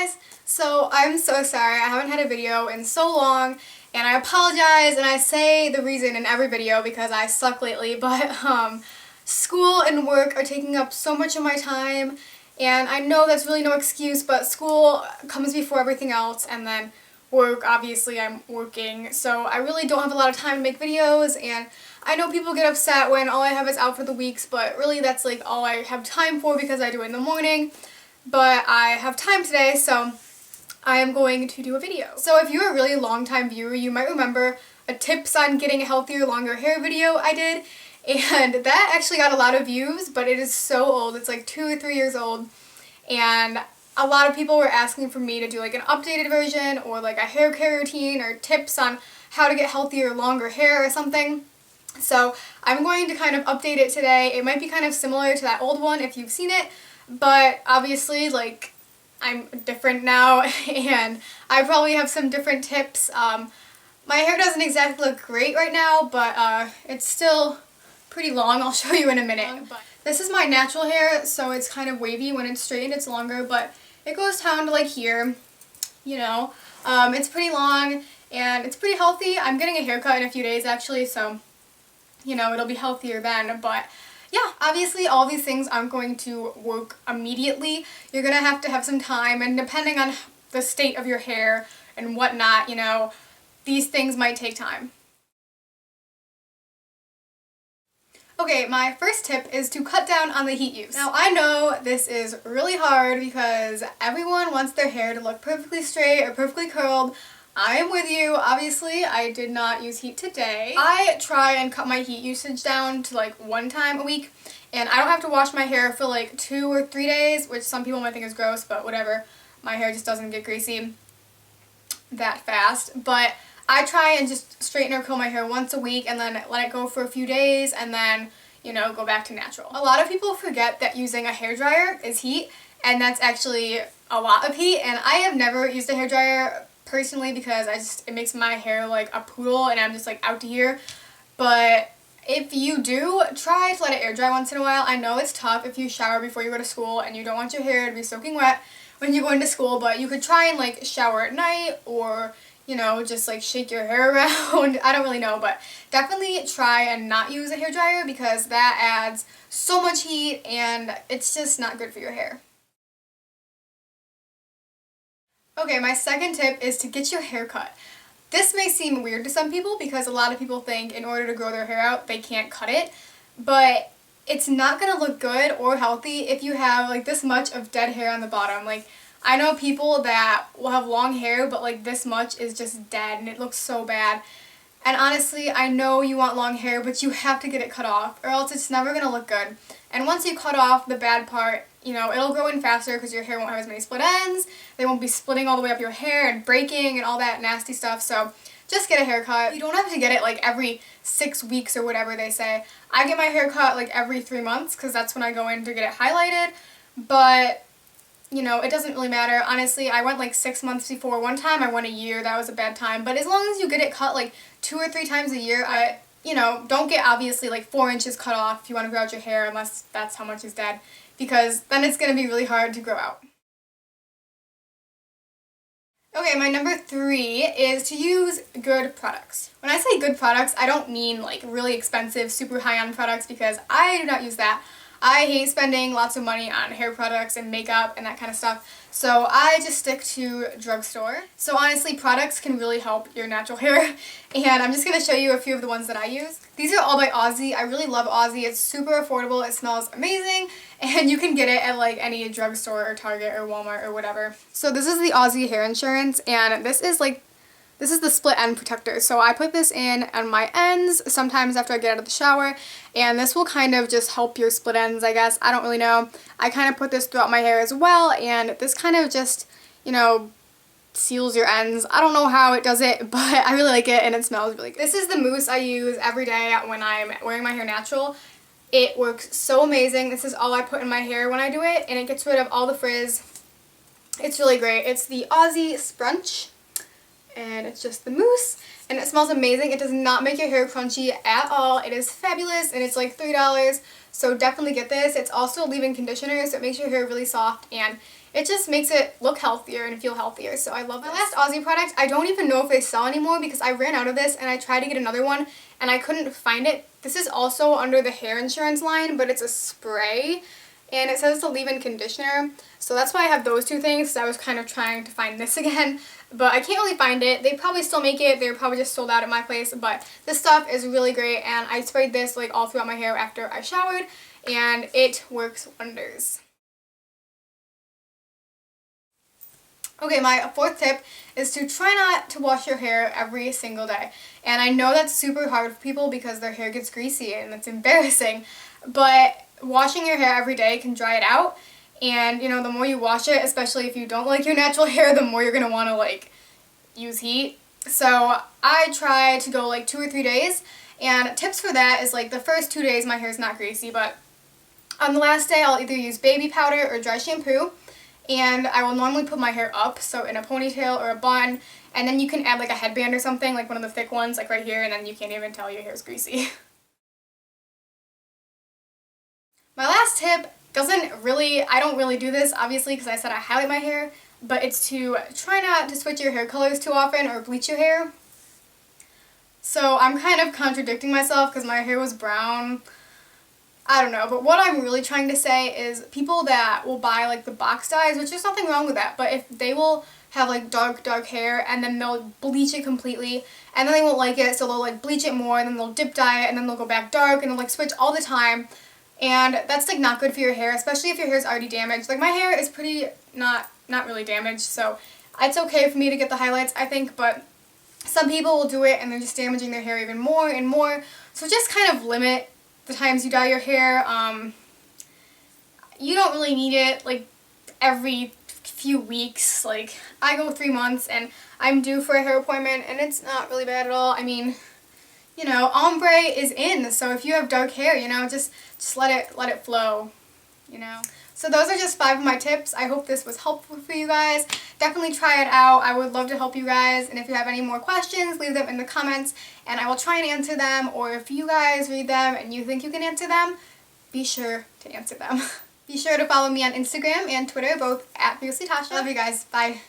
guys! So I'm so sorry, I haven't had a video in so long, and I apologize, and I say the reason in every video because I suck lately, but school and work are taking up so much of my time, and I know that's really no excuse, but school comes before everything else, and then work, obviously I'm working, so I really don't have a lot of time to make videos, and I know people get upset when all I have is out for the weeks, but really that's like all I have time for because I do it in the morning. But I have time today, so I am going to do a video. So if you're a really long time viewer, you might remember a tips on getting a healthier, longer hair video I did, and that actually got a lot of views, but it is so old. It's like 2 or 3 years old, and a lot of people were asking for me to do like an updated version or like a hair care routine or tips on how to get healthier, longer hair or something. So I'm going to kind of update it today. It might be kind of similar to that old one if you've seen it, but obviously like I'm different now and I probably have some different tips. My hair doesn't exactly look great right now, but it's still pretty long. I'll show you in a minute. This is my natural hair, so it's kind of wavy. When it's straightened it's longer, but it goes down to like here, you know. It's pretty long and it's pretty healthy. I'm getting a haircut in a few days actually, so you know, it'll be healthier then, but yeah, obviously all these things aren't going to work immediately. You're going to have some time, and depending on the state of your hair and whatnot, you know, these things might take time. Okay, my first tip is to cut down on the heat use. Now I know this is really hard because everyone wants their hair to look perfectly straight or perfectly curled. I am with you. Obviously, I did not use heat today. I try and cut my heat usage down to like 1 time a week, and I don't have to wash my hair for like 2 or 3 days, which some people might think is gross, but whatever. My hair just doesn't get greasy that fast, but I try and just straighten or curl my hair once a week and then let it go for a few days and then, you know, go back to natural. A lot of people forget that using a hairdryer is heat, and that's actually a lot of heat, and I have never used a hairdryer personally because it makes my hair like a poodle and I'm just like out to here. But if you do, try to let it air dry once in a while. I know it's tough if you shower before you go to school and you don't want your hair to be soaking wet when you're going to school, but you could try and like shower at night or, you know, just like shake your hair around. I don't really know, but definitely try and not use a hairdryer because that adds so much heat and it's just not good for your hair. Okay, my second tip is to get your hair cut. This may seem weird to some people because a lot of people think in order to grow their hair out they can't cut it, but it's not going to look good or healthy if you have like this much of dead hair on the bottom. Like, I know people that will have long hair but like this much is just dead and it looks so bad. And honestly, I know you want long hair, but you have to get it cut off or else it's never going to look good. And once you cut off the bad part, you know, it'll grow in faster because your hair won't have as many split ends. They won't be splitting all the way up your hair and breaking and all that nasty stuff. So just get a haircut. You don't have to get it like every 6 weeks or whatever they say. I get my hair cut like every 3 months because that's when I go in to get it highlighted. But, you know, it doesn't really matter. Honestly, I went like 6 months before. One time I went a year. That was a bad time. But as long as you get it cut like 2 or 3 times a year, you know, don't get obviously like 4 inches cut off if you want to grow out your hair unless that's how much is dead, because then it's going to be really hard to grow out. Okay, my number 3 is to use good products. When I say good products, I don't mean like really expensive, super high-end products because I do not use that. I hate spending lots of money on hair products and makeup and that kind of stuff, so I just stick to drugstore. So honestly, products can really help your natural hair, and I'm just going to show you a few of the ones that I use. These are all by Aussie. I really love Aussie. It's super affordable, it smells amazing, and you can get it at like any drugstore or Target or Walmart or whatever. So this is the Aussie hair insurance, and this is the split end protector. So I put this in on my ends sometimes after I get out of the shower, and this will kind of just help your split ends, I guess. I don't really know. I kind of put this throughout my hair as well, and this kind of just, you know, seals your ends. I don't know how it does it, but I really like it and it smells really good. This is the mousse I use every day when I'm wearing my hair natural. It works so amazing. This is all I put in my hair when I do it, and it gets rid of all the frizz. It's really great. It's the Aussie Sprunch, and it's just the mousse, and it smells amazing. It does not make your hair crunchy at all. It is fabulous, and it's like $3, So definitely get this. It's also a leave-in conditioner, so it makes your hair really soft and it just makes it look healthier and feel healthier. So I love this. My last Aussie product, I don't even know if they sell anymore because I ran out of this and I tried to get another one and I couldn't find it. This is also under the hair insurance line, but it's a spray and it says it's a leave-in conditioner. So that's why I have those two things, because I was kind of trying to find this again. But I can't really find it. They probably still make it. They're probably just sold out at my place. But this stuff is really great and I sprayed this like all throughout my hair after I showered and it works wonders. Okay, my fourth tip is to try not to wash your hair every single day. And I know that's super hard for people because their hair gets greasy and it's embarrassing, but washing your hair every day can dry it out. And, you know, the more you wash it, especially if you don't like your natural hair, the more you're going to want to, like, use heat. So I try to go, like, 2 or 3 days. And tips for that is, like, the first 2 days my hair is not greasy, but on the last day I'll either use baby powder or dry shampoo. And I will normally put my hair up, so in a ponytail or a bun, and then you can add like a headband or something, like one of the thick ones, like right here, and then you can't even tell your hair's greasy. My last tip I don't really do this, obviously, because I said I highlight my hair, but it's to try not to switch your hair colors too often or bleach your hair. So I'm kind of contradicting myself because my hair was brown. I don't know, but what I'm really trying to say is people that will buy like the box dyes, which there's nothing wrong with that, but if they will have like dark hair and then they'll bleach it completely and then they won't like it, so they'll like bleach it more and then they'll dip dye it and then they'll go back dark and they'll like switch all the time, and that's like not good for your hair, especially if your hair is already damaged. Like my hair is pretty not really damaged, so it's okay for me to get the highlights, I think, but some people will do it and they're just damaging their hair even more and more. So just kind of limit the times you dye your hair. You don't really need it like every few weeks. Like I go 3 months and I'm due for a hair appointment and it's not really bad at all. I mean, you know, ombre is in, so if you have dark hair, you know, just let it flow, you know. So those are just 5 of my tips. I hope this was helpful for you guys. Definitely try it out. I would love to help you guys. And if you have any more questions, leave them in the comments and I will try and answer them. Or if you guys read them and you think you can answer them, be sure to answer them. Be sure to follow me on Instagram and Twitter, both at Fiercely Tasha. Love you guys. Bye.